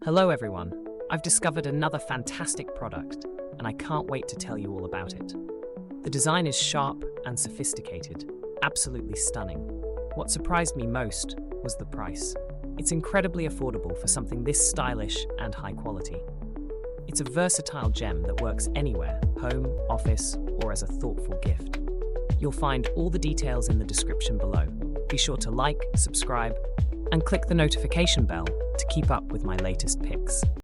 Hello everyone, I've discovered another fantastic product and I can't wait to tell you all about it. The design is sharp and sophisticated, absolutely stunning. What surprised me most was the price. It's incredibly affordable for something this stylish and high quality. It's a versatile gem that works anywhere, home, office, or as a thoughtful gift. You'll find all the details in the description below. Be sure to like, subscribe, and click the notification bell to keep up with my latest picks.